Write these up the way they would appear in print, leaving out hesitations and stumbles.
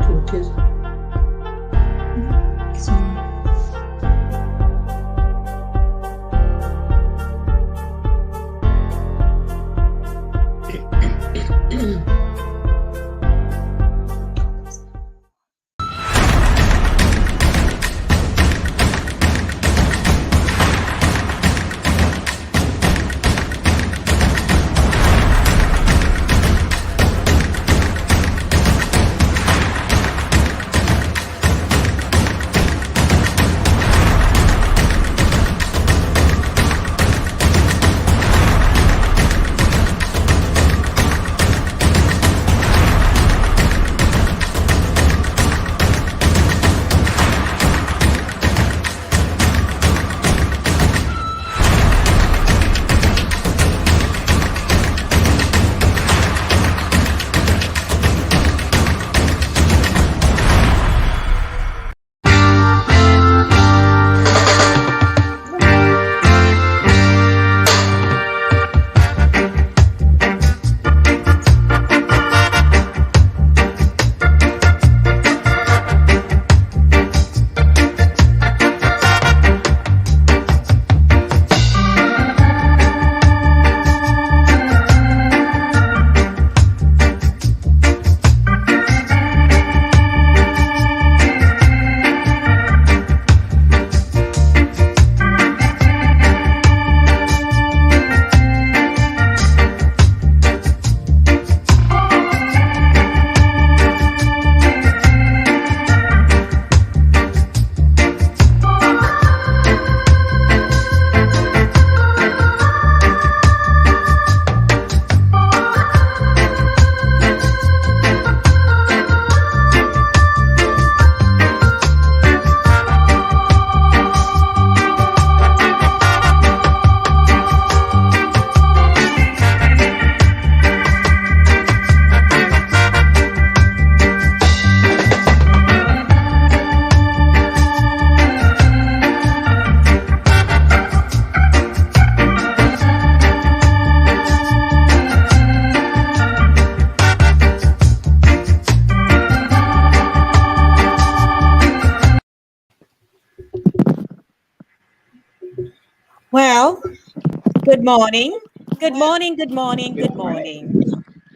truth is. Well, good morning. Good morning, good morning, good morning.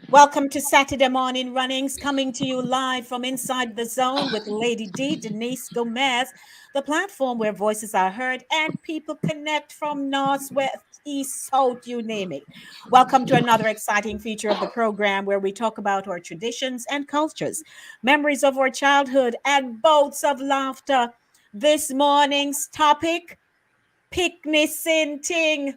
Welcome to Saturday Morning Runnings, coming to you live from inside the zone with Lady D, Denise Gomez, the platform where voices are heard and people connect from north, west, east, south, you name it. Welcome to another exciting feature of the program where we talk about our traditions and cultures, memories of our childhood, and boats of laughter. This morning's topic: Pickney, Sinting.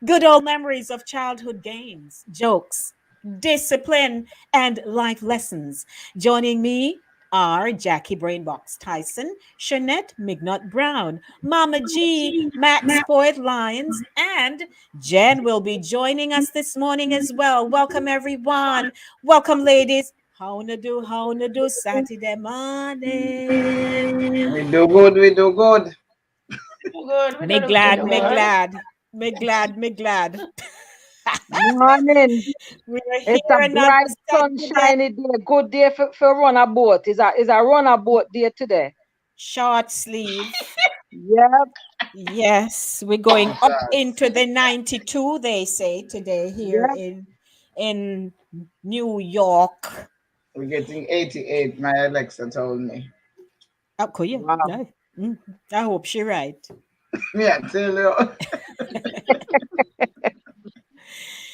Good old memories of childhood games, jokes, discipline, and life lessons. Joining me are Jackie Brainbox Tyson, Shanette Mignot Brown, Mama G, Matt Spoiled Lions, and Jen will be joining us this morning as well. Welcome, everyone. Welcome, ladies. How na do, Saturday morning. We do good, we do good. Me glad. Morning. We're It's here a another bright, Saturday. sunshiny day. Good day for run a boat. Is a run a boat day today. Short sleeve. Yep. Yes, we're going up into the 92, they say today here in New York. We're getting 88, my Alexa told me. Oh, could you? Wow. I hope she's right. Yeah, tell you.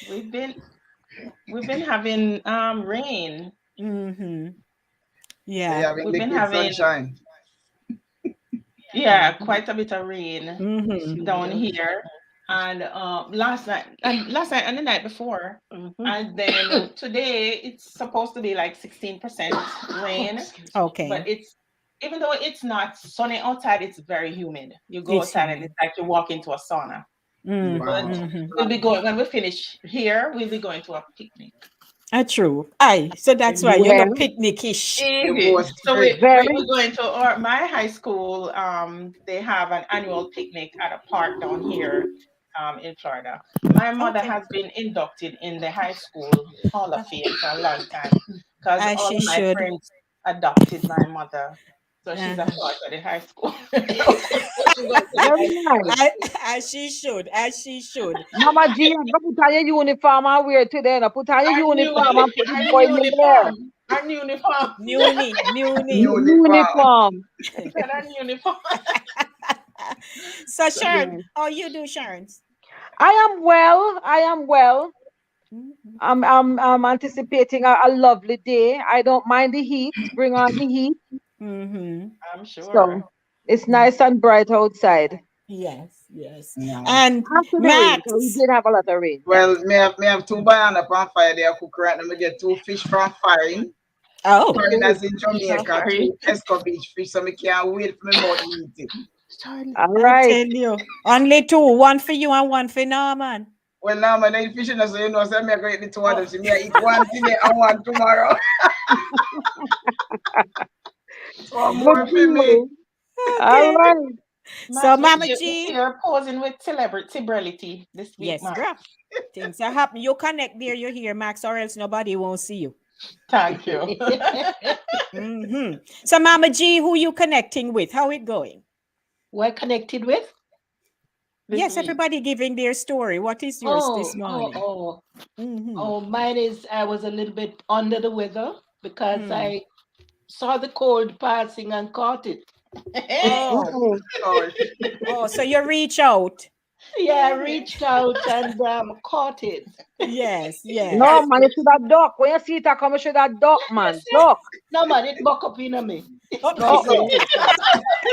We've been having rain. Mm-hmm. So Yeah. you're having We've been liquid having sunshine. quite a bit of rain Mm-hmm. down here. And last night and the night before. And then today it's supposed to be like 16% rain. Okay. But even though it's not sunny outside, it's very humid. You go It's outside and it's like you walk into a sauna. Mm-hmm. But we'll be going when we finish here, we'll be going to a picnic. True. Aye. So that's why you're Well, not picnic-ish. So we're very going to my high school. They have an annual picnic at a park down here in Florida. My mother Okay. has been inducted in the high school Hall of Fame for a long time because As all she of my should. friends adopted my mother. So she's a Uh-huh. part of the high school. She went to the Very high school. nice. As she should. As she should. Mama G, you gotta put on your uniform and wear today. Now put on your Our new, uniform and put the our boy in new the hair. uniform. Our new uniform. Muni. Uniform. She said our new uniform. So Sharon, Yes. how you do, Sharon? I am well. I am well. Mhm. I'm anticipating a lovely day. I don't mind the heat. Bring on the heat. Mhm. I'm sure. So it's nice and bright outside. Yes, yes. Nice. And After the rain, so we Max. did have a lot of rain. Yeah. Well, me have two banana pan fire there cook right now. Me get two fish from Farin. Oh, Farin as in Fish from Jamaica, Farin. two escovitch fish, so me can't wait for me mouth to eat it. All I right. tell you. Only two. One for you and one for Norman. Well, now man, I eat fish, so you know, so me I go eat the two of them. So me I eat one today and one tomorrow. So Good more for for me. you. All Okay. right. So Max, Mama you G. you're posing with celebrity this week, Yes, Max. bruh. Things are happening. You connect there, you're here, Max, or else nobody won't see you. Thank you. Mm-hmm. So Mama G, who you connecting with? How it going? We're connected with? This Yes, week. everybody giving their story. What is yours this morning? Oh, mine is I was a little bit under the weather because Hmm. I saw the cold passing and caught it. Oh, Mm-mm. Oh, oh, so you reach out. Yeah, I reached out and caught it. Yes, yes. No, man, you should have duck. When you see it, come, you should have duck, man. Duck. No man, it buck up in me. Oh, No, Uh-oh.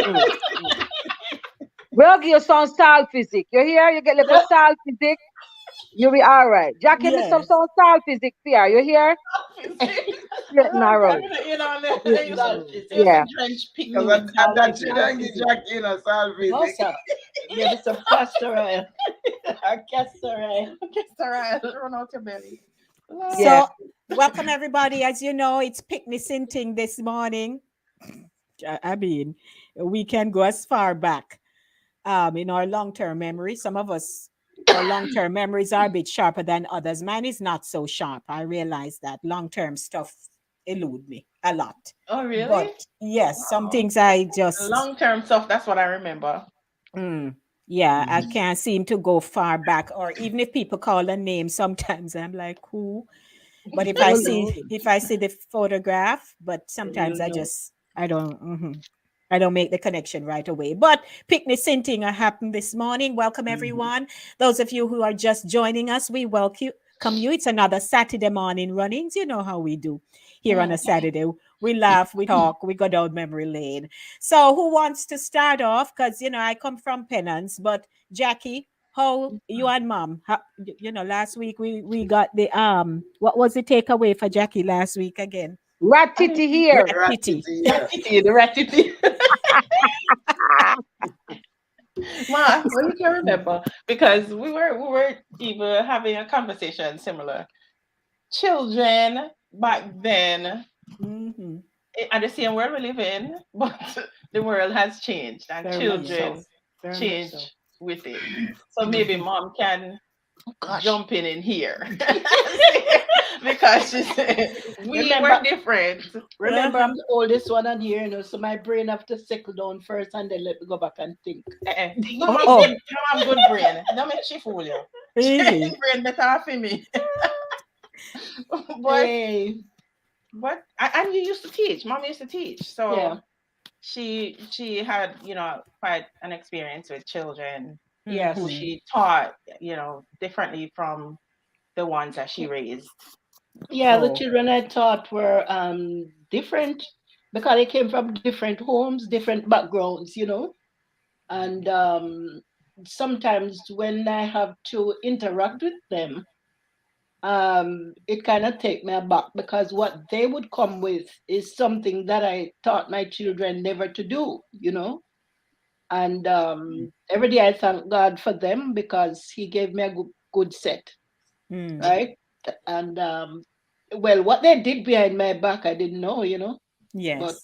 Mm. We'll give you some salt physic. You hear? You get little salt physic. You'll be all right. Jack, give me some yes. salt physic here. You hear? Straight and right. You know, Yeah. they Yeah. used to drench Pickney because with salt that and should not get Jack in a salvage. No, sir. Give me some castor oil. Or castor oil. castor oil. Run out your belly. Yeah. So welcome everybody. As you know, it's Pickney Sinting this morning. I mean, we can go as far back in our long-term memory. Some of us, our long-term memories are a bit sharper than others. Mine is not so sharp. I realize that long-term stuff elude me a lot. Oh, really? But yes, some Wow. things I just Long-term stuff, that's what I remember. yeah, I can't seem to go far back. Or even if people call a name, sometimes I'm like, who? But if I see the photograph, but sometimes I don't make the connection right away. But Picnic Sinting happened this morning. Welcome everyone. Those of you who are just joining us, we welcome you. It's another Saturday morning runnings. You know how we do here on a Saturday. We laugh, we talk, we go down memory lane. So who wants to start off? Because I come from Penance, but Jackie, how you and Mom? Last week we got the what was the takeaway for Jackie last week again? Rat titty here. Ratity. The ratity. Ma, well, you can remember because we were even having a conversation similar. Children back then, and the same world we live in, but the world has changed and Very children Very change much so. with it. So maybe Mom can jump in here because she said we were different. Remember, I'm the oldest one on here, so my brain have to settle down first and then let me go back and think. No, I'm good brain. Don't make she fool you. Really? Brain better for me. But and you used to teach. Mom used to teach, so she had quite an experience with children. Yes, who she taught differently from the ones that she raised. Yeah, the children I taught were different because they came from different homes, different backgrounds, and sometimes when I have to interact with them, it kind of take me aback because what they would come with is something that I taught my children never to do, and every day I thank God for them because He gave me a good set, right? And well, what they did behind my back, I didn't know, Yes. But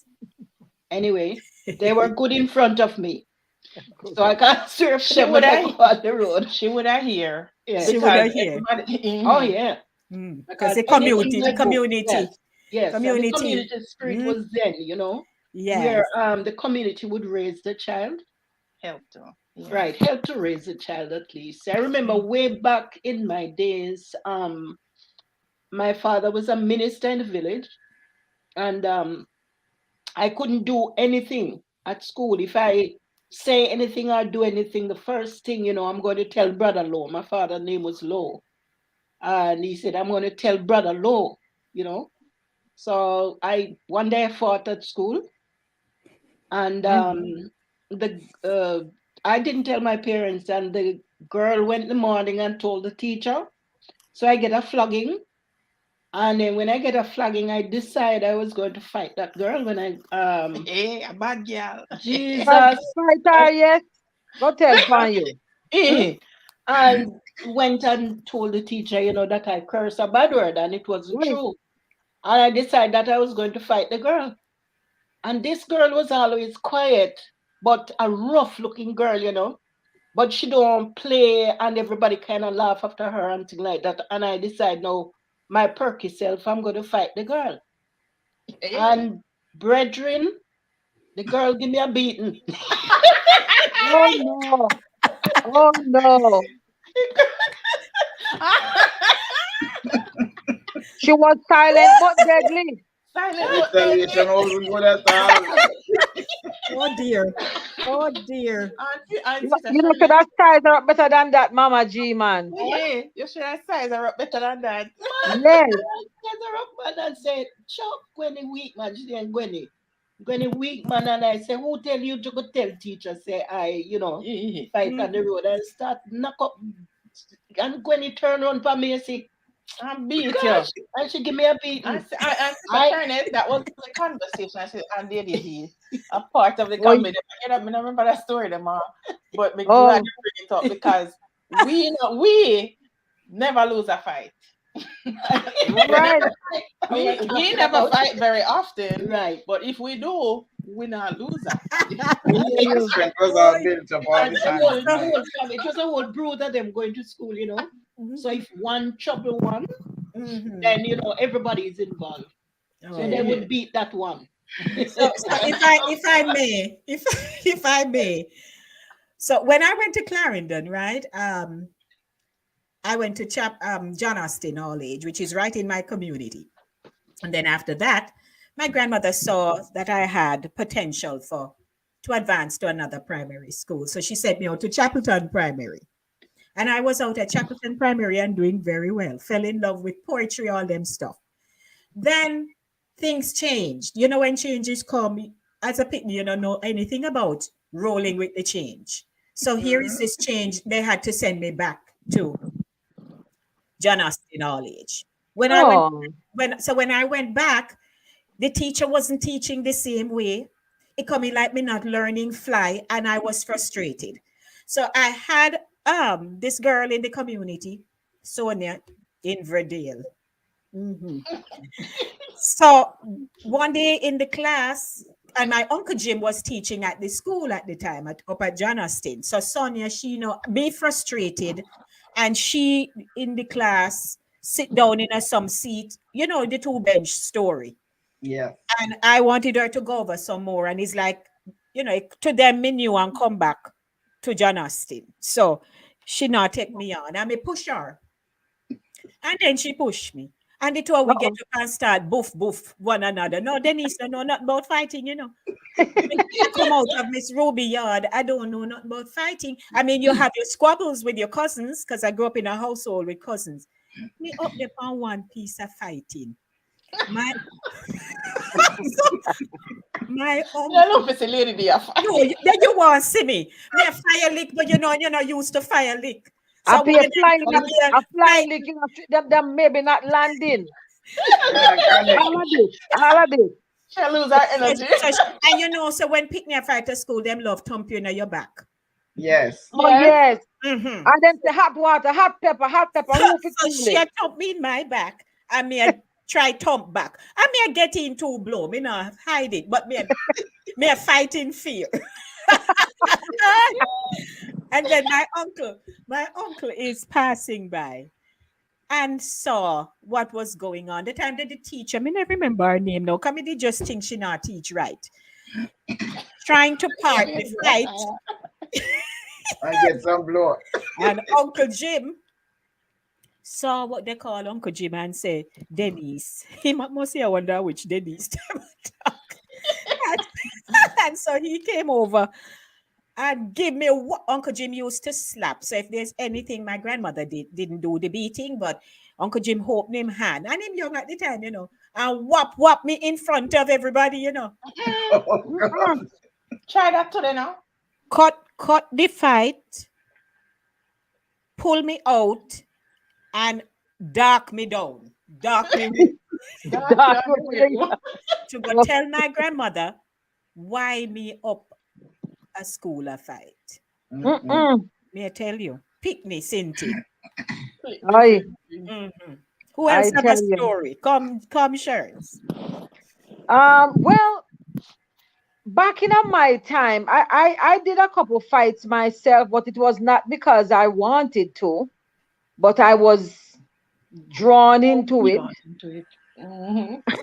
anyway, they were good in front of me, so I can't serve them when I go on the road. She would have hear. Yeah. She would have hear. Oh yeah. Because the community. Yes. Yes, and the community. community spirit was then, Yes. where the community would raise the child. Help to. Yeah. Right, help to raise the child at least. I remember way back in my days, my father was a minister in the village, and I couldn't do anything at school. If I say anything or do anything, the first thing, I'm going to tell Brother Lowe. My father's name was Lowe. And he said, I'm going to tell Brother Lowe, you know. So one day I fought at school, and the I didn't tell my parents, and the girl went in the morning and told the teacher. So I get a flogging. And then when I get a flogging, I decide I was going to fight that girl when Hey, a bad girl. Jesus. Fighter, yes. Go tell upon you. And went and told the teacher, that I cursed a bad word, and it wasn't true. And I decided that I was going to fight the girl. And this girl was always quiet, but a rough looking girl, but she don't play, and everybody kind of laugh after her and things like that. And I decide, no, my perky self, I'm going to fight the girl. And brethren, the girl give me a beating. Oh no. Oh no. She was silent but deadly. Retaliation wasn't good at all. Oh dear. Oh dear. You know, should have sized her up better than that, Mama G, man. Yeah, you should have sized her up better than that. Yes. Size her up, man, and said, "Chop Gwenny weak, man." She didn't Gwenny weak, man. And I say, "Who tell you to go tell teacher?" Say, fight on the road and start knock up. And Gwenny turn around for me and say, I beat gosh, you. and she give me a beating. And that was the conversation. I said, and there it is. A part of the comedy. I remember that story, but I'm glad you bring it up because we never lose a fight. Right. we never fight very often. Right. But if we do, we not lose a Strength was all built up all the time. It was a whole brood of them going to school, So if one trouble one, then everybody is involved. So they would beat that one. So if I may, so when I went to Clarendon, right? I went to John Austin All Age, which is right in my community. And then after that, my grandmother saw that I had potential to advance to another primary school. So she sent me out to Chapelton Primary. And I was out at Chapelton Primary and doing very well. Fell in love with poetry, all them stuff. Then things changed. When changes come, as a Pickney, you don't know anything about rolling with the change. So here is this change. They had to send me back to John Austin All Age. When I went back, the teacher wasn't teaching the same way. It coming like me not learning fly, and I was frustrated. So I had this girl in the community, Sonia in Verdale. So one day in the class, and my Uncle Jim was teaching at the school at the time up at John Austin. So Sonia, she be frustrated, and she in the class sit down in some seat, the 2-bench story. Yeah. And I wanted her to go over some more, and it's like, to them me knew and come back to John Austin. So she not take me on. I may push her. And then she pushed me. And the two of we get up and start boof one another. No, Denise, I know not about fighting, I come out of Miss Ruby yard. I don't know not about fighting. I mean, you have your squabbles with your cousins, because I grew up in a household with cousins. Me up there on one piece of fighting. My lady there. No, then you want to see me. Me a fire lick, but you're not used to fire lick. So I fly lick, them maybe not landing. All of this. She lose her energy. And so when Pickney fight at school, them love thump you in your back. Yes. Oh yes. And then the hot water, hot pepper. So she thump me in my back. I mean, try thump back. I mean, I get in two blow. Me not hide it, but me a fight in fear. And then my uncle is passing by, and saw what was going on. The time that the teacher, I mean, I remember her name now. Come, they just think she not teach right. Trying to part the fight. I get some blood. And Uncle Jim saw what they call Uncle Jim and say, Denise. He must say, I wonder which Denise. and, and so he came over and give me what Uncle Jim used to slap. So if there's anything my grandmother didn't do the beating, but Uncle Jim opened him hand. And him young at the time, you know, and whop me in front of everybody, you know. Oh, Try that today now. Cut the fight, pull me out, and dark me down. Dark me to go tell my grandmother why me up a school a fight. May I tell you? Pickney, Sinting. Aye. Who else I have a tell you. story? Come, Sherns. Well, back in my time, I did a couple fights myself, but it was not because I wanted to, but I was drawn into it.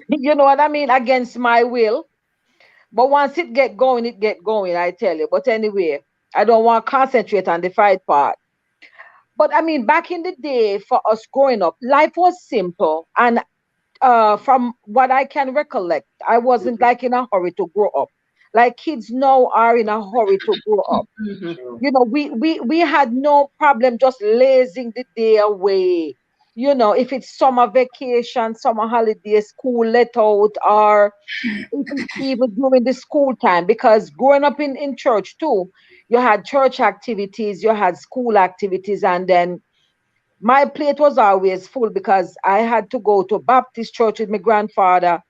You know what I mean? Against my will. But once it get going, I tell you. But anyway, I don't want to concentrate on the fight part. But I mean, back in the day, for us growing up, life was simple. And from what I can recollect, I wasn't like in a hurry to grow up. Like kids now are in a hurry to grow up. You know, we had no problem just lazing the day away. You know, if it's summer vacation, summer holiday, school let out, or even during the school time, because growing up in church too, you had church activities, you had school activities, and then my plate was always full because I had to go to Baptist church with my grandfather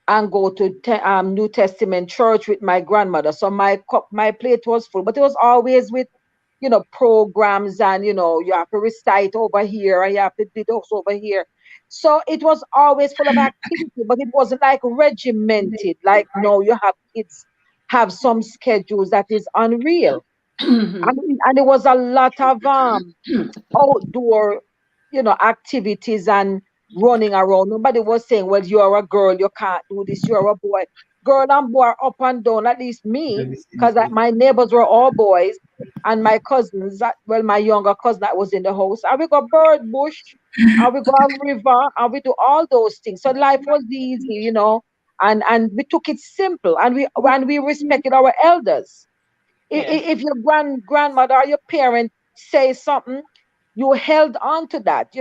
and go to New Testament church with my grandmother. So my plate was full, but it was always with, you know, programs, and you know, you have to recite over here and you have to do this over here. So it was always full of activity, but it wasn't like regimented. Like no, you have kids have some schedules that is unreal. And it was a lot of outdoor, you know, activities and running around. Nobody was saying, well, you're a girl, you can't do this, you're a boy. Girl and boy are up and down, at least me, because my neighbors were all boys, and my cousins, well, my younger cousin that was in the house, and we go bird bush, and we go on river, and we do all those things. So life was easy, you know, and we took it simple, and we respected our elders. If your grandmother or your parent say something, you held on to that.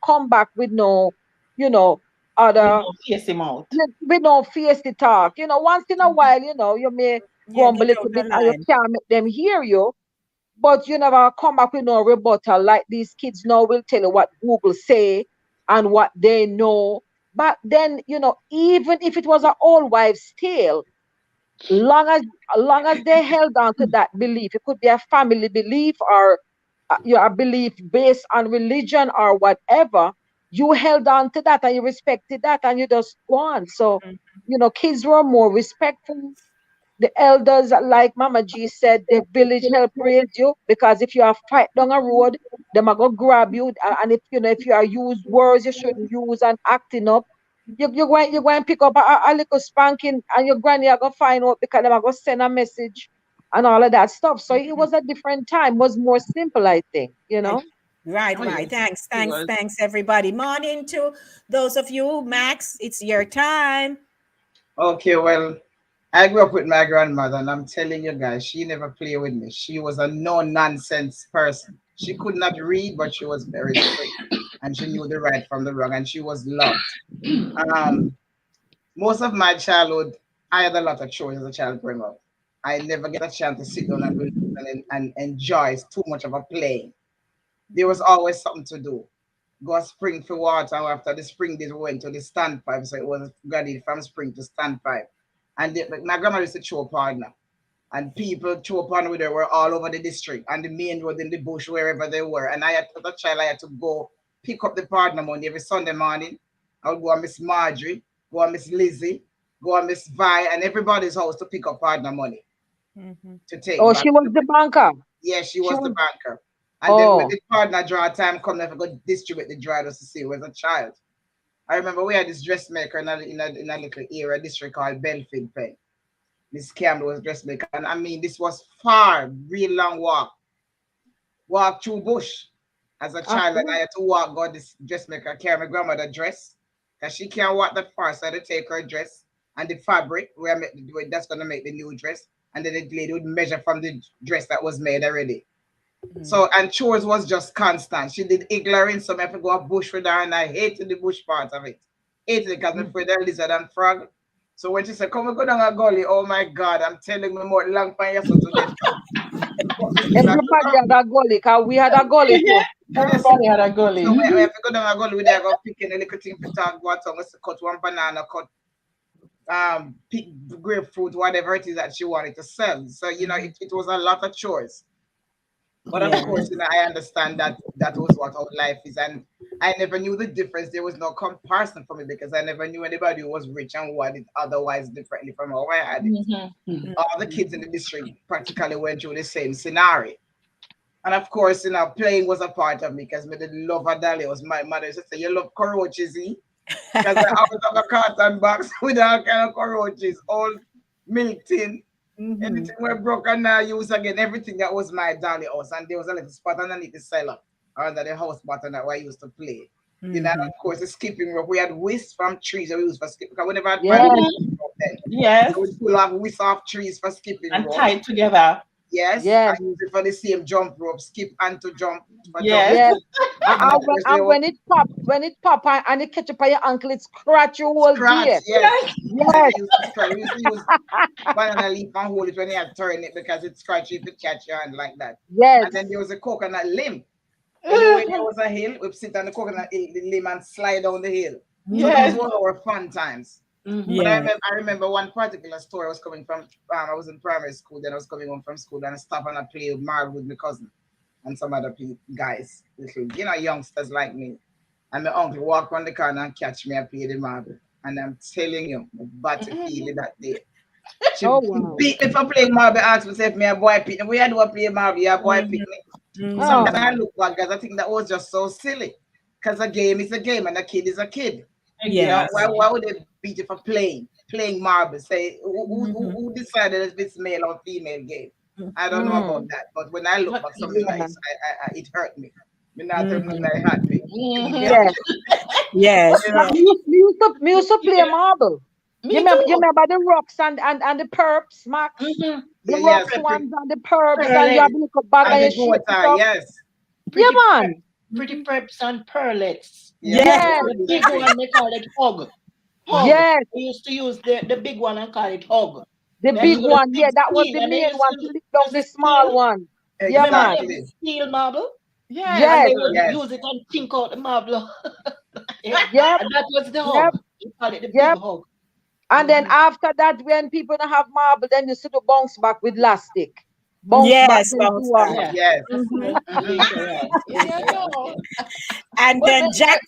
Come back with no, you know, We other don't face him out. with no face to talk. Once in a while, you may grumble a get little out bit the and you line. can't make them hear you, but you never come back with no rebuttal like these kids now will tell you what Google say and what they know. Back then, even if it was an old wives' tale, long as long as they held on to that belief, it could be a family belief or a belief based on religion or whatever. You held on to that and you respected that and you just go on. So, kids were more respectful. The elders, like Mama G said, the village help raise you, because if you are fight down a road, them are gonna grab you. And if you are use words you shouldn't use and acting up, you're going to pick up a little spanking, and your granny are gonna find out because them are gonna send a message and all of that stuff. So it was a different time, was more simple, I think. Right. Oh, yes. Thanks, everybody. Morning to those of you. Max, it's your time. Okay, well, I grew up with my grandmother, and I'm telling you guys, she never played with me. She was a no-nonsense person. She could not read, but she was very strict, and she knew the right from the wrong, and she was loved. Most of my childhood, I had a lot of chores as a child growing up. I never get a chance to sit down and relax and enjoy too much of a play. There was always something to do. Go spring for water. After the spring, they went to the standpipe, so it was gradually from spring to standpipe. And my grandma used to show partner, and people show partner with her were all over the district, and the main road in the bush, wherever they were. And as a child, I had to go pick up the partner money every Sunday morning. I would go on Miss Marjorie, go on Miss Lizzie, go on Miss Vi, and everybody's house to pick up partner money to take Oh, back. she was the banker. Yeah, she was the banker. And then when the partner draw time come, I go distribute the draw just to see who was a child. I remember we had this dressmaker in a little area district called Belfield Pen. Miss Campbell was dressmaker. And I mean, this was far, real long walk through bush. As a child, and I had to walk, go this dressmaker, carry my grandmother dress. Because she can't walk that far, so I had to take her dress and the fabric where that's going to make the new dress. And then the lady would measure from the dress that was made already. So, and chores was just constant. She did igloring, so I have to go up bush with her, and I hated the bush part of it. Hated it because I'm afraid of lizard and frog. So when she said, come and go down a gully, oh my God, I'm telling me more long time yesterday to death. Everybody had a gully, because we had a gully too. Everybody had a gully. So we have to go down a gully with there, go picking a little thing for talk about cut one banana, pick grapefruit, whatever it is that she wanted to sell. So you know, it was a lot of chores. But of course, you know, I understand that was what our life is, and I never knew the difference. There was no comparison for me because I never knew anybody who was rich and who had it otherwise differently from how I had it. All the kids in the district practically went through the same scenario. And of course, you know, playing was a part of me because me did love a dolly. It was my mother used to say, "You love cockroaches, eh?" Because I always have a carton box with all kind of cockroaches, all milk tin. Anything were broken now, use again. Everything that was my dolly house, and there was a little spot underneath the cellar under the house button that I used to play. You know, and of course, the skipping rope. We had whisk from trees that we used for skipping. Because we never had Yes. so we pull off whisk off trees for skipping and rope. tie it together. Yes, I use it for the same jump rope, skip and to jump. Yes. And when it pop and it catch up on your ankle, it scratch your whole gear. Yes. Yes. We used to use banana leaf and hold it when you had turn it because it scratched if it catch your hand like that. Yes. And then there was a coconut limb. Anyway, there was a hill, we'd sit on the coconut limb and slide down the hill. Yes. So those were our fun times. But I remember one particular story. I was coming from, I was in primary school, then I was coming home from school, and I stopped and I played marble with my cousin and some other guys, little, you know, youngsters like me. And my uncle walked on the corner and catch me and play the marble. And I'm telling you, my body feeling that day. She beat me for playing marble, asked me if me a boy Pickney. We had to play marble, you a boy Pickney. Sometimes I look back, guys, I think that was just so silly. Because a game is a game and a kid is a kid. You know, why would they beat you for playing marble? Say who decided if it's male or female game? I don't know about that, but when I look back, something like it hurt me. Me not tell me that it hurt me. Yes. Me used to play marble. You remember the rocks and the perps, Max? The rocks ones and the perps, and you have to look up back and you shoot. Yes. Yeah, man. Pretty preps and pearlets. Yes. The big one, they call it hog. Yes. We used to use the big one and call it hog. The big one, that was the main one to lift down the small one. Yeah, man. Steel marble. Yes. And they would use it and think out the marble. Yep. And that was the hog. We call it the big hog. And then after that, when people don't have marble, then you sort of bounce back with elastic. Yes. And then Jack.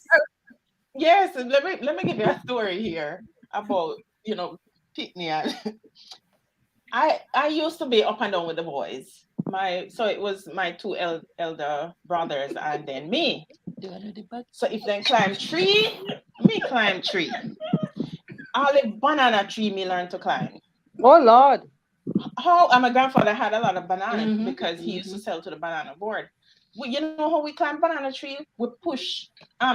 Yes, and let me give you a story here about, you know, Pickney. I used to be up and down with the boys. So it was my two elder brothers and then me. So if they climb tree, me climb tree. All the banana tree me learn to climb. Oh Lord. And my grandfather had a lot of bananas because he used to sell to the banana board. You know how we climb banana tree? We push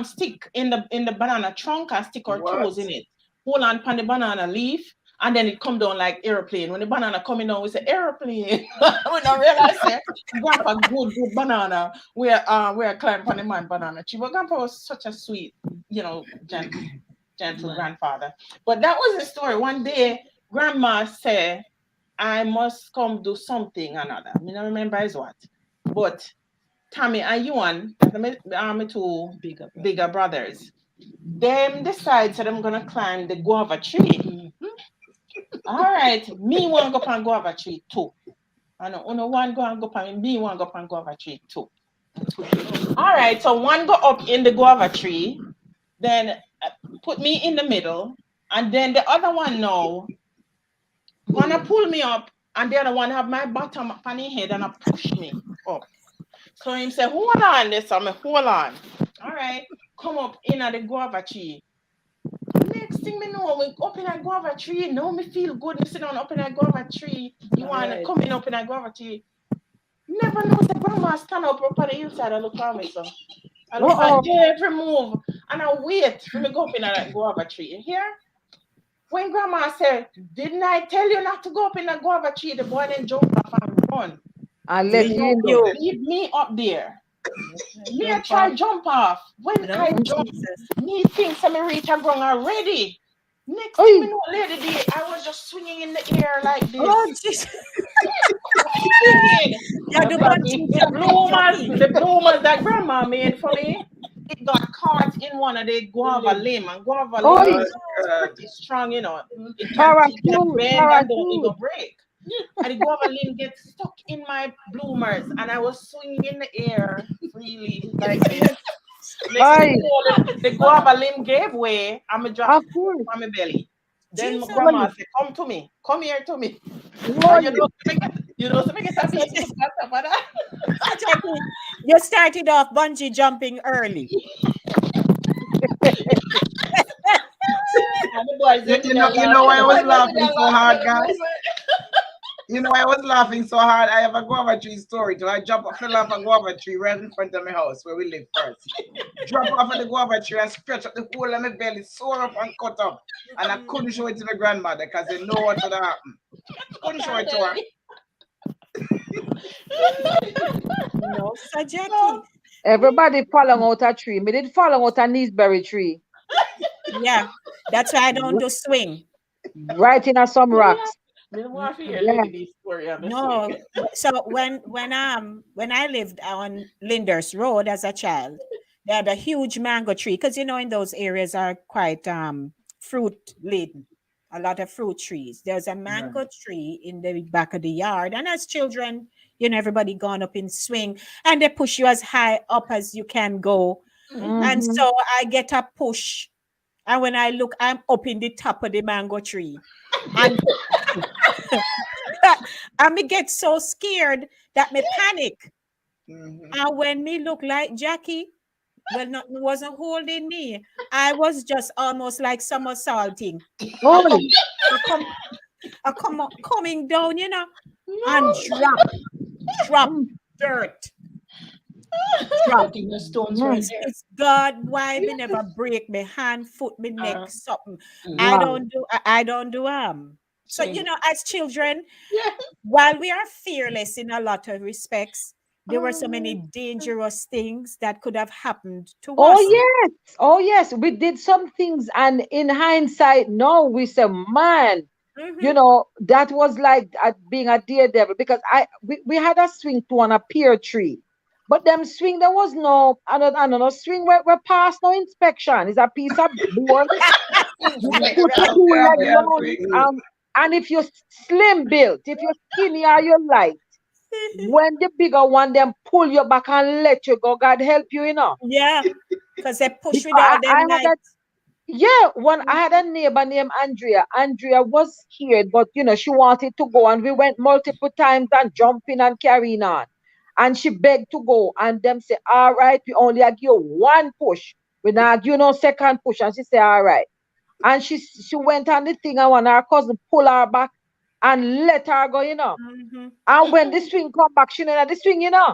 stick in the banana trunk and stick our toes in it. Hold on the banana leaf, and then it come down like airplane. When the banana coming down, we say airplane. We don't realize that grandpa good banana. We're climbing on the man banana tree. But grandpa was such a sweet, you know, gentle grandfather. But that was the story. One day, grandma said, I must come do something another. I don't remember is what. But Tammy and Yuan, my two bigger brothers, them decide that I'm gonna climb the guava tree. All right, me want to go up on guava tree too. I know one go and go up on me want to go up on guava tree too. All right, so one go up in the guava tree, then put me in the middle, and then the other one now gonna pull me up, and the other one have my bottom up on his head and push me up. So him say, hold on this, I mean, hold on. All right, come up in at the guava tree. Next thing me know, we up in a guava tree. Now me feel good. Me sit down up in a guava tree. You want to come in up in a guava tree. Never know the grandma stand up on the hillside and look at me, so. I look at every move and I wait for me go up in that guava tree. You hear? When grandma said, didn't I tell you not to go up in the guava tree? The boy then jump off and run. And let you Leave me up there. Me I try jump off. When I jump, me think me reach a ground already. Next thing me know, lady D, I was just swinging in the air like this. Oh, Jesus. Swinging. Yeah, The bloomers that grandma made for me, it got caught in one of the guava limb. And guava limb is pretty strong, you know. It can bend and don't even break. And the guava limb gets stuck in my bloomers, and I was swinging in the air freely like this. The guava limb gave way, and I dropped on my belly. Then my grandma said, "Come to me, come here to me." You know, so make it a piece of that. You started off bungee jumping early. You know why I was laughing so hard, guys? You know, I was laughing so hard. I have a guava tree story too. I fell off a guava tree right in front of my house where we live first. Drop off of the guava tree and stretch up the whole of my belly, sore up and cut up. And I couldn't show it to my grandmother because they know what would happen. Couldn't show it to her. No, Sir Jackie. Everybody falling out a tree. Me did falling out a gooseberry tree. Yeah, that's why I don't do swing. Right in some rocks. No, so when I lived on Linders Road as a child, they had a huge mango tree because you know in those areas are quite fruit laden, a lot of fruit trees. There's a mango tree in the back of the yard, and as children, you know, everybody gone up in swing, and they push you as high up as you can go, and so I get a push, and when I look, I'm up in the top of the mango tree. And I me get so scared that me panic. And when me look like Jackie, well, nothing wasn't holding me. I was just almost like somersaulting. I come coming down, you know, and drop dirt. The stones right there. It's God why me never break my hand, foot, my neck, something. I don't do so you know, as children, while we are fearless in a lot of respects, there were so many dangerous things that could have happened to us. Oh yes, we did some things, and in hindsight, no, we say, man, you know, that was like being a daredevil because we had a swing to on a pear tree. But them swing, there was no, I don't know, swing where past no inspection. It's a piece of board. And if you're slim built, if you're skinny or you're light, when the bigger one them pull you back and let you go, God help you, you know. Yeah, because they push without them. When I had a neighbor named Andrea. Andrea was scared, but you know, she wanted to go, and we went multiple times and jumping and carrying on. And she begged to go, and them say, all right, we only give you one push. We not give you no second push. And she said, all right. And she went on the thing, and when her cousin pull her back and let her go, you know. And when the swing come back, she know the swing, you know.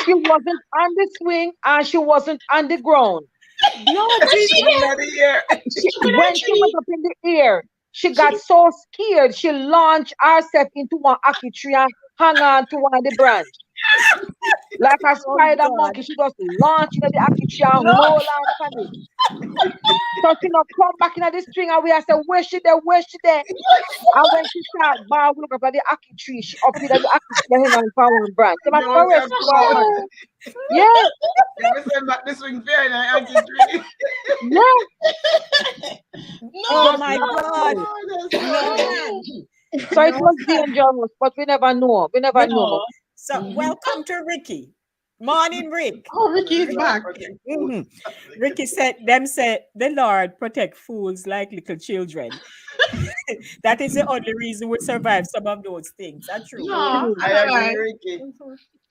She wasn't on the swing and she wasn't on the ground. No, when she was up in the air, she got so scared, she launched herself into one ackee tree and hang on to one of the branch. Like a spider monkey, she just launched into the ackee tree and hold on for it. So she not come back into the string, and we have said, where she there? And when she start bar, we look up at the ackee tree, she up in the ackee tree hang on for one branch. Yeah. This swing fair in the ackee tree. Yeah. Oh my God. So it was dangerous, but we never know. So welcome to Ricky. Morning, Rick. Oh, Ricky is back. Ricky said, the Lord protect fools like little children. That is the only reason we survive some of those things. That's true. I agree, Ricky.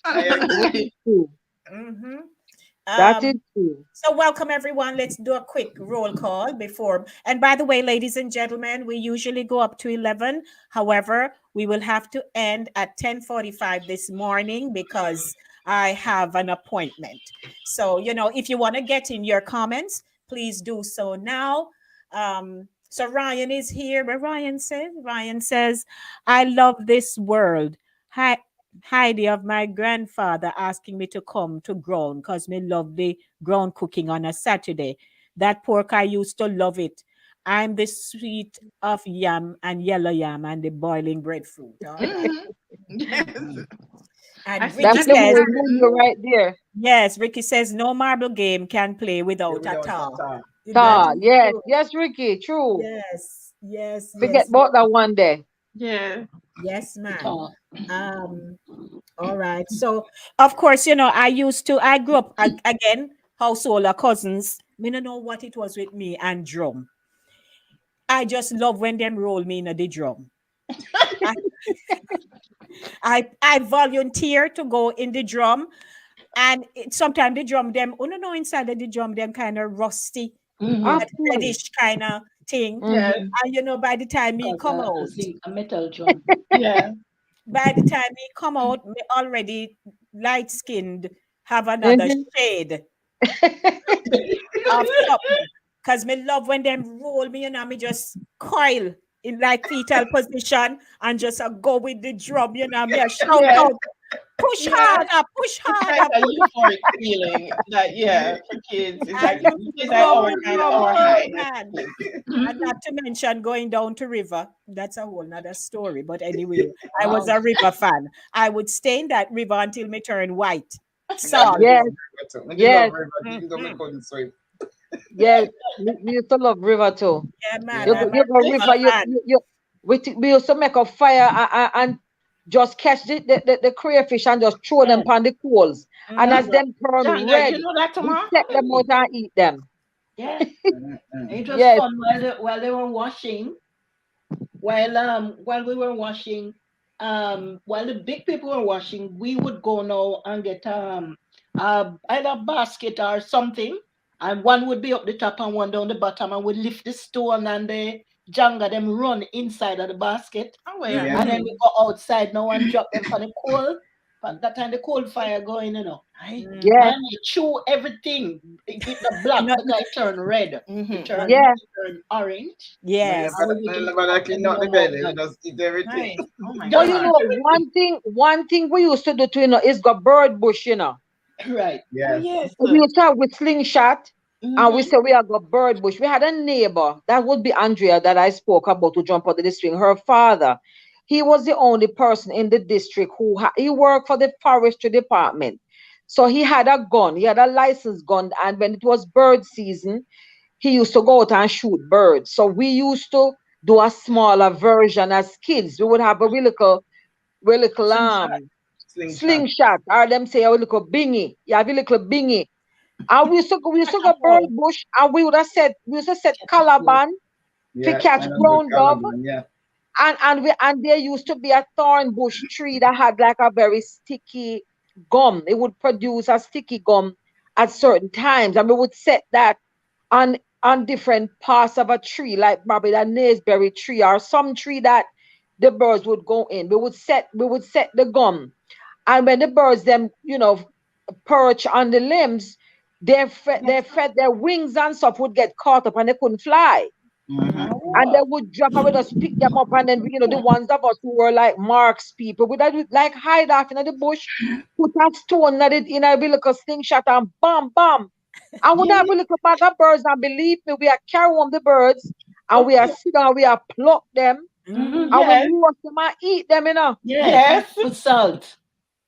I agree. True. Mm-hmm. That is true. So welcome everyone. Let's do a quick roll call before. And by the way, ladies and gentlemen, we usually go up to 11. However, we will have to end at 10:45 this morning because I have an appointment. So, if you want to get in your comments, please do so now. So Ryan is here. But Ryan says, I love this world. Hi, Heidi of my grandfather asking me to come to ground because me love the ground cooking on a Saturday. That pork, I used to love it. I'm the sweet of yam and yellow yam and the boiling breadfruit. All right. Yes. I And see Ricky That's the says, whole movie right there. yes, Ricky says, no marble game can play Yeah, without we a don't tar. talk. That Ah, is yes, true. yes, Ricky, true. Yes, yes, Forget yes, about that one day. Yeah. yes, man. Talk. Um, All right. So, of course, I grew up again, household of cousins. Me no know what it was with me and drum. I just love when them roll me in the drum. I, I volunteer to go in the drum, and sometimes the drum them, oh no, no, inside of the drum them kind of rusty, Mm-hmm. that Absolutely. reddish kind of thing. Yes. Mm-hmm. And by the time me Cause come a out, zinc, a metal drum. Yeah. me already light skinned, have another Mm-hmm. shade of something. Cause me love when them roll me, me just coil in like fetal position and just go with the drum, me a shout Yes. out, Yeah. push It's like harder, a euphoric feeling that, yeah, for kids. It's I like love to it's like drum our the kind of drum, our oh high as man. kids. And not to mention going down to river. That's a whole nother story. But anyway, I was Wow. a river fan. I would stay in that river until me turn white. Me, I Salt. did Yes, love river too. Me did love yes, river, even though me Mhm. couldn't swim. yes. We used to love river too. Yeah, man. Yeah. I'm a You go river river, fan. we used to make a fire and just catch the crayfish and just throw them Yes. upon the coals. And as Mhm. them turn Janga, you red, know that, we Tama? set them out and eat them. Yeah. Mm-mm. It was Yes. fun while they were washing. While we were washing, while the big people were washing, we would go now and get either a basket or something, and one would be up the top and one down the bottom, and we lift the stone and the janga them run inside of the basket, Oh, well, Yeah. and then Mhm. we go outside now and drop them for the coal. But that time the coal fire going. Aye. Mhm. Yes. Man, it chew everything. It the black Not, because it turn red. It mhm. turn Yes. it turn orange. Me Yes. never, And we me just never cut clean them out the down like belly. We that. just eat everything. nice. Oh my But Just you God. eat know, everything. one thing we used to do too, is got bird bush. Right. Oh Yes. yes. We used to have with slingshot, and we Mm-hmm. say we have got bird bush. We had a neighbor, that would be Andrea that I spoke about to jump out of the string. Her father, he was the only person in the district he worked for the forestry department. So he had a gun, he had a licensed gun, and when it was bird season, he used to go out and shoot birds. So we used to do a smaller version as kids. We would have a we little Slingshot. Slingshot. slingshot, or them say a little bingy. You have a little bingy. And we used to go bird Oh. bush, and we used to set Catch food. calaban to Yeah. catch And a good ground dove. Calaban. Yeah. And there used to be a thorn bush tree that had like a very sticky gum. It would produce a sticky gum at certain times, and we would set that on different parts of a tree, like probably a naseberry tree or some tree that the birds would go in. We would set the gum, and when the birds them perch on the limbs, their their wings and stuff would get caught up and they couldn't fly. Mm-hmm. And they Oh. would drop and we just pick them up, and then the ones of us who were like marks people would like hide off in the bush, put a stone in a little slingshot and bam bam. And when Yeah, I have a little bag of birds, and believe me, we are carry home the birds, and we are sit down, we are pluck them, mm-hmm. and we Yes. wash them and eat them. Yes. Yes. With salt.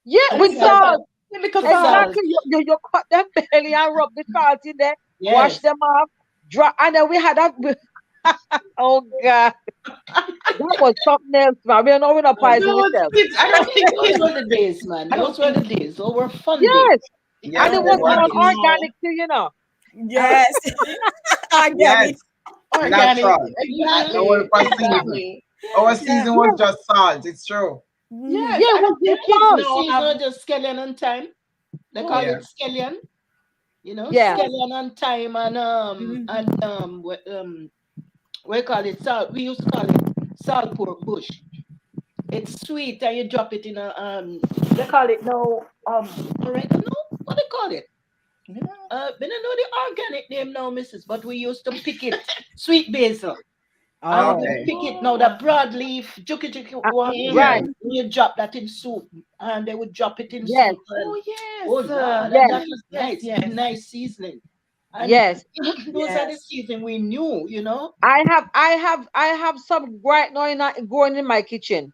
Yeah, With with salt. salt. Little With salt. salt. Exactly. You cut them belly and rub the salt in there, wash Yes. them off, drop, and then we had that. Oh God, that was something else, man. We're not Right. poison Those ourselves. kids. I don't think Those kids. were the days, man. I don't Those were think the days. Those were fun days. Yes, Yes, and Fun it kids they was days. were. all watching now. organic too. Yes. Organic. Yes. Organic. Natural. Exactly. Our season. Exactly. Our Yeah. season was Yeah, just salt. It's true. Yes, Yeah, I, with The the kids farm. now have. are just scallion on time. They Oh, call Yeah. it scallion, Yeah. scallion on time we call it salt. We used to call it salt pork bush. It's sweet and you drop it in a they call it now oregano. What they call it? yeah. We don't know the organic name now, missus, but we used to pick it sweet basil. And we Oh, Okay. pick it now, the broadleaf, juki juki one, Yeah. Right. Mhm. you drop that in soup, and they would drop it in Yes. soup, and Oh oh yes. Lord, and Yes. that was Yes, nice, yes. nice seasoning. And Yes. those are the yes. seasoning we knew. I have some right now growing in my kitchen.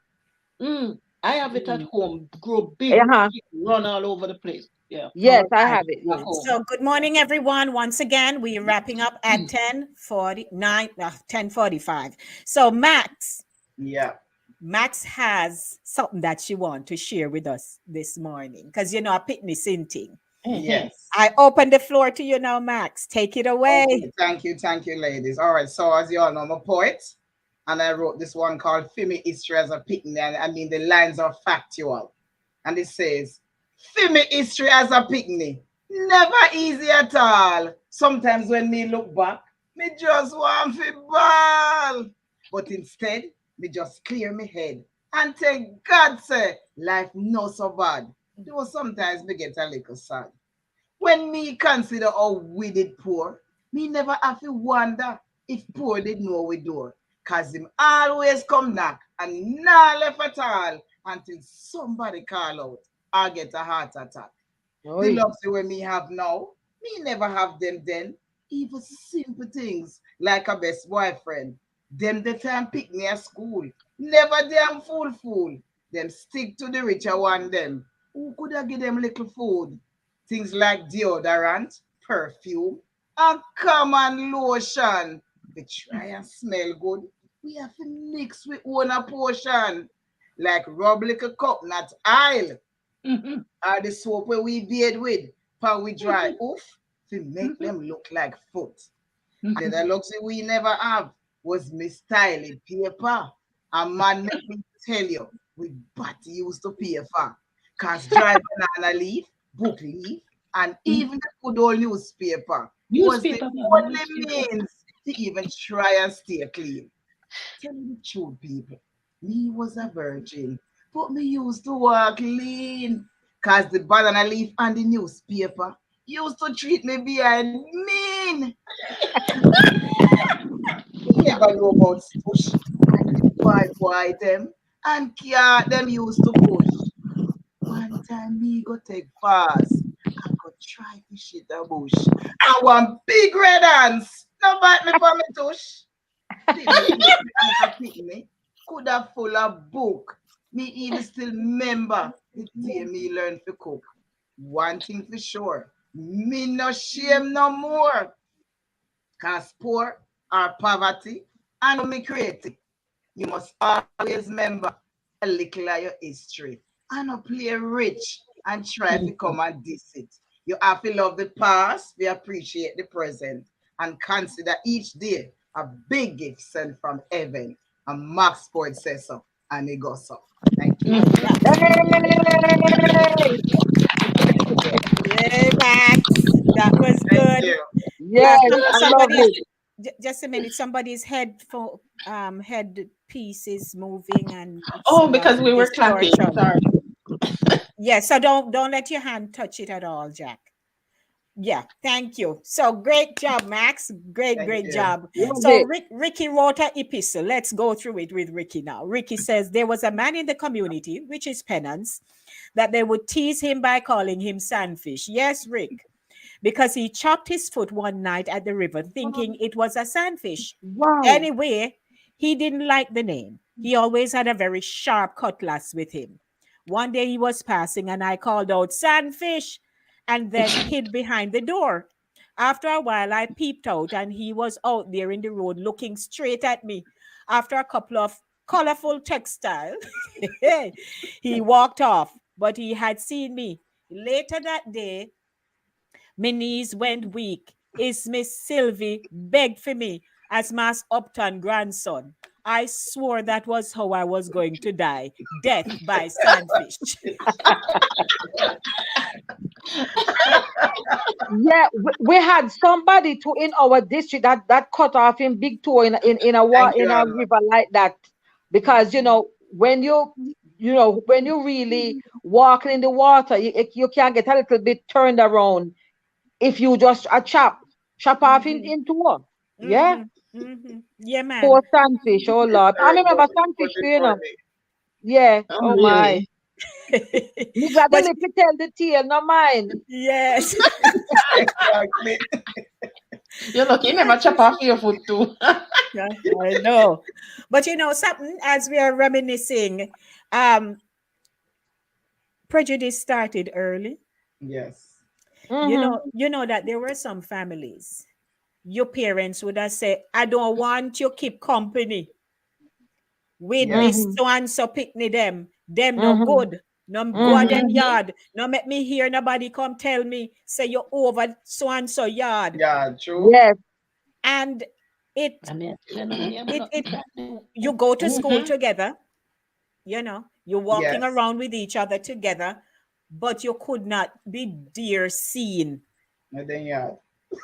Mm, I have it at Mm. home, grow big, Uh-huh. big, run all over the place. Yeah, Yes, All I right. have it. back Yes. home. So good morning, everyone. Once again, we are wrapping up at 10:49, 10:45. So Yeah. Max has something that she wants to share with us this morning because you know a Pickney Sinting. Mhm. Yes. I open the floor to you now, Max. Take it away. Okay. Thank you, ladies. All right. So as you all know, I'm a poet, and I wrote this one called "Fimi History as a Picnic." And I mean, the lines are factual, and it says, "Fimi history as a picnic, never easy at all. Sometimes when me look back, me just want to ball, but instead, me just clear me head and thank God, say life not so bad. Though sometimes me get a little sad." When me consider how we did poor, me never have to wonder if poor did know we door. Cause him always come knock and not left at all until somebody call out or get a heart attack. The Oi. luxury me have now, me never have them then. Even simple things like a best boyfriend. Them the time pick me at school. Never damn fool. Them stick to the richer one them. Who could have give them little food? Things like deodorant, perfume, and common lotion. We try and smell good. We have to mix with one a portion. Like rub little coconut oil Mhm. or the soap where we bathe with, how we dry off to make them look like foot. And the luxury we never have was misstyling paper. A man make me tell you, we but used to pay for. Cause dry banana leaf, book leaf, and even the good old newspaper was the Newspaper, man, only newspaper. means to even try and stay clean. Tell me the truth, people. Me was a virgin, but me used to walk lean. Cause the banana leaf and the newspaper used to treat me behind mean. Me never know about push and the boy them and car them used to push. One time me go take fast. I go try to shit the bush. I want big red hands. No bite me for me tush. Finish as a picnic. Could have full of book. Me even still remember the day me learn to cook. One thing for sure, me no shame no more. Cause poor or poverty, and me creative. You must always remember a little of your history. And not play rich and try to come and diss it. You have to love the past, we appreciate the present, and consider each day a big gift sent from heaven. And Max Ford says so, and he goes so. Thank you. All right. Hey! Yay, Max. That was Thank good. you. Yes, I love Somebody's it. just a minute. Somebody's head piece is moving and it's Oh, because we were clapping. distortion. Sorry. Yeah, so don't let your hand touch it at all, Jack. Yeah, thank you. So great job, Max. Thank Great you. job. Love So it. Ricky wrote an epistle. Let's go through it with Ricky now. Ricky says there was a man in the community, which is penance, that they would tease him by calling him Sandfish. Yes, Rick, because he chopped his foot one night at the river thinking it was a sandfish. Wow. Anyway, he didn't like the name. He always had a very sharp cutlass with him. One day he was passing and I called out, Sandfish, and then hid behind the door. After a while, I peeped out and he was out there in the road looking straight at me. After a couple of colorful textiles, he walked off, but he had seen me. Later that day, my knees went weak. Is Miss Sylvie begged for me as Mass Upton grandson. I swore that was how I was going to die. Death by sandfish. Yeah, we had somebody to in our district that cut off in big toe Thank you, in a Alma. river like that, because when when you really walking in the water, you can get a little bit turned around if you just a chop off into one. Yeah, Yeah, man. poor sunfish. Oh Lord, I remember sunfish too, Funny. Yeah. Oh, Oh my. really? Me got the But lip to tell the tale, no mine. yes. Exactly. You're lucky you never chop off your foot too. Yeah, I know. But something, as we are reminiscing, um, prejudice started early. Yes. Mm-hmm. You know that there were some families. Your parents would have said, I don't want you keep company with Yes. this Mm-hmm. so and so Pickney them. Them no Mm-hmm. good. No go at Mm-hmm. them Mhm. yard. No make me hear nobody come tell me, say you're over so and so yard. Yeah, true. Yes. And it I mean, you know, yeah, but it nothing it bad. you go to school Mhm. together, you're walking Yes. around with each other together, but you could not be dear seen And then yeah.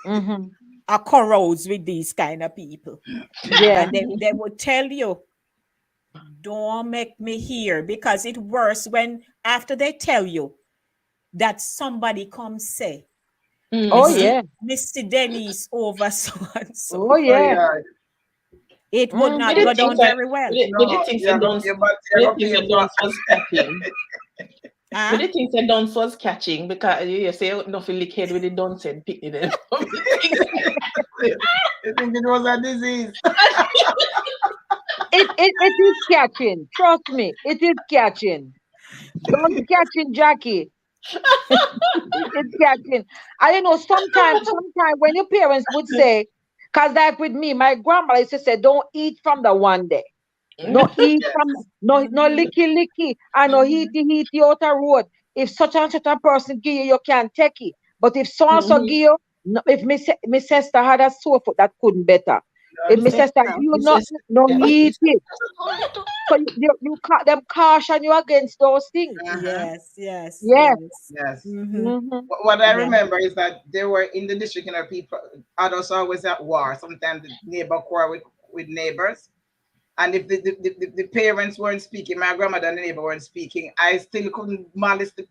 Mm-hmm. or carouse with these kind of people. Yeah. And they would tell you, don't make me hear, because it's worse when after they tell you that somebody comes say, Oh Mr. Mhm. yeah. Mr. Dennis over so and so. Oh Oh yeah. yeah. It would With not Mm-hmm. the go things down that very well. with the No, things that don't you're with the gonna things pay that for don't was catching. With Huh? the things that don't was catching because you say nothing lick head with the don't said Pickney then. The things You think it was a disease? It is catching. Trust me, it is catching. Don't catching, Jackie. It's catching. I sometimes when your parents would say, cause like with me, my grandma used to say, don't eat from the one day. No eat from Yes. no licky licky and no heaty heaty out the road. If such and such a person give you, you can't take it. But if so and so give Mhm. you, no, if my sister had a sore foot, that couldn't better. If my That's sister give you This not is no yeah. eat it. So them caution you against those things. uh-huh. Yes, yes, Yes. yes. Yes. Mm-hmm. Mm-hmm. What I Yeah. remember is that they were in the district, people, adults are always at war. Sometimes the neighbor quarrel with neighbors. And if the parents weren't speaking, my grandmother and the neighbor weren't speaking, I still couldn't malice the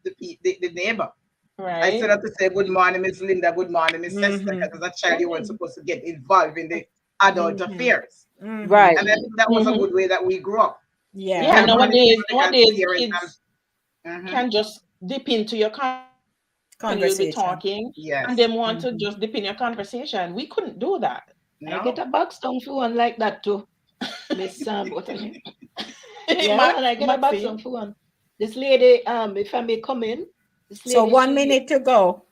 neighbor. I still Right. had to say, good morning, Miss Linda, good morning, Miss Esther, Mm-hmm. because as a child, you weren't supposed to get involved in the adult Mm-hmm. affairs. Mm-hmm. Right. And I think that was a Mhm. good way that we grew up. You Yeah, Yeah. can't manage nowadays people like nowadays parents kids and can just dip into your conversation and you'll be Conversation. talking and yes, them want to Mm-hmm. just dip in your conversation. We couldn't do that. I get no, a box down for one like that too. Miss what her name? Yeah, Max man, I get a box down Maxine. for one. This lady, if I may come in, this So lady, 1 minute to go.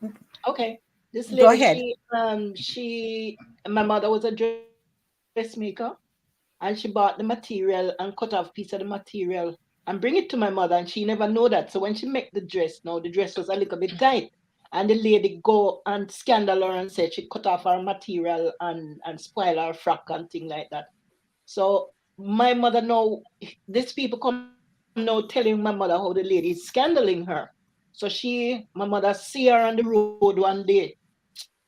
okay, this Go lady, ahead. my mother was a dressmaker, and she bought the material and cut off piece of the material and bring it to my mother, and she never know that. So when she make the dress, now the dress was a little bit tight, and the lady go and scandal her and said she cut off her material and spoil her frock and thing like that. So my mother know these people come now telling my mother how the lady is scandaling her. So my mother see her on the road one day.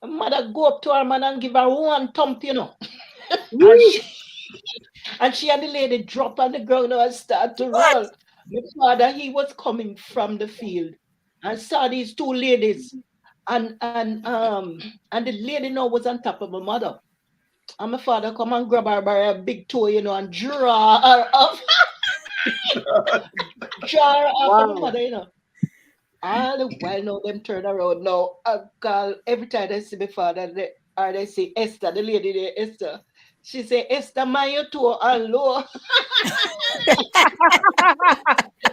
My mother go up to her man and give her one thump. And she Whee! and she and the lady drop on the ground and start to What? roll. My father, he was coming from the field and saw these two ladies. And the lady now was on top of my mother. And my father come and grab her by her big toe, and draw her up, draw her off of my Wow. mother. All the while now them turn around now. Call every time they see my father, they say Esther, the lady there, Esther. She say, Esther, mind your toe and low.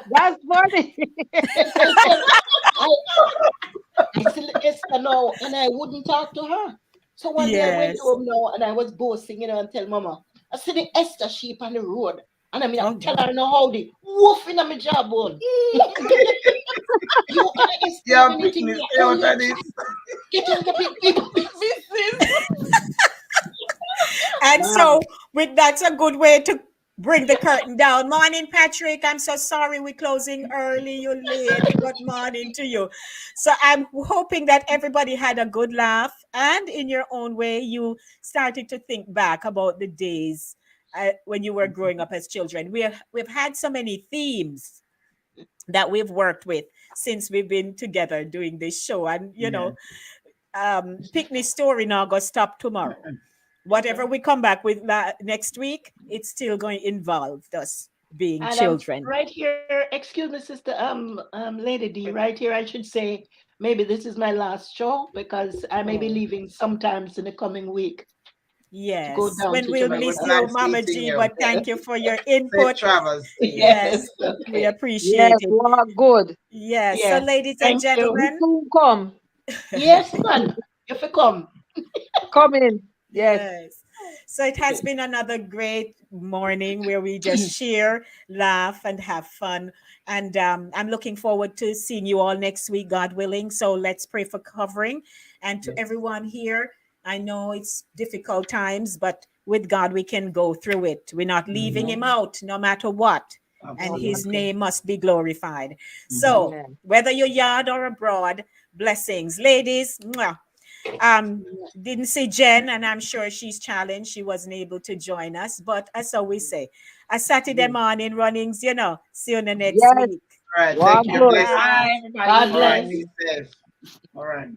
That's funny. I said, I, I said, Esther, no, and I wouldn't talk to her. So one day I went Yes. home now and I was boasting, and tell mama, I see the Esther sheep on the road. And I mean, I Oh tell God. her no howdy, woof in my jawbone. You and Esther have yeah, anything Pickney, here. stay Oh, out you of this. get in the big Business. And Wow. so with that's a good way to bring the curtain down. Morning, Patrick. I'm so sorry we're closing early. You're late. Good morning to you. So I'm hoping that everybody had a good laugh, and in your own way, you started to think back about the days when you were growing up as children. We've had so many themes that we've worked with since we've been together doing this show, and Pickney story now go stop tomorrow. Whatever we come back with next week, it's still going to involve us being And children. right here, excuse me, sister, Lady D, right here, I should say maybe this is my last show because I may be Oh, leaving sometimes in the coming week to go yes. down When to we'll It was miss Jamaica. you, nice Mama meeting G, you. but thank you for your Safe input. travels. Yes, Yes, we okay. appreciate Yes, it. you are good. Yes. So, Yes, ladies and thank you. You gentlemen, soon come. Yes, man, if you come. Come in. Yes. yes. So it has been another great morning where we just share, laugh, and have fun. And I'm looking forward to seeing you all next week, God willing. So let's pray for covering. And to everyone here, I know it's difficult times, but with God, we can go through it. We're not leaving Him out no matter what. And His Absolutely. name must be glorified. So, Amen. whether you're yard or abroad, blessings. Ladies, mwah. Um, didn't see Jen, and I'm sure she's challenged. She wasn't able to join us. But as always say, a Saturday morning runnings, see you in the next Yes. week. All right. Take One care. good. Blessings. Bye, God All right. everybody. bless. Be safe. All right.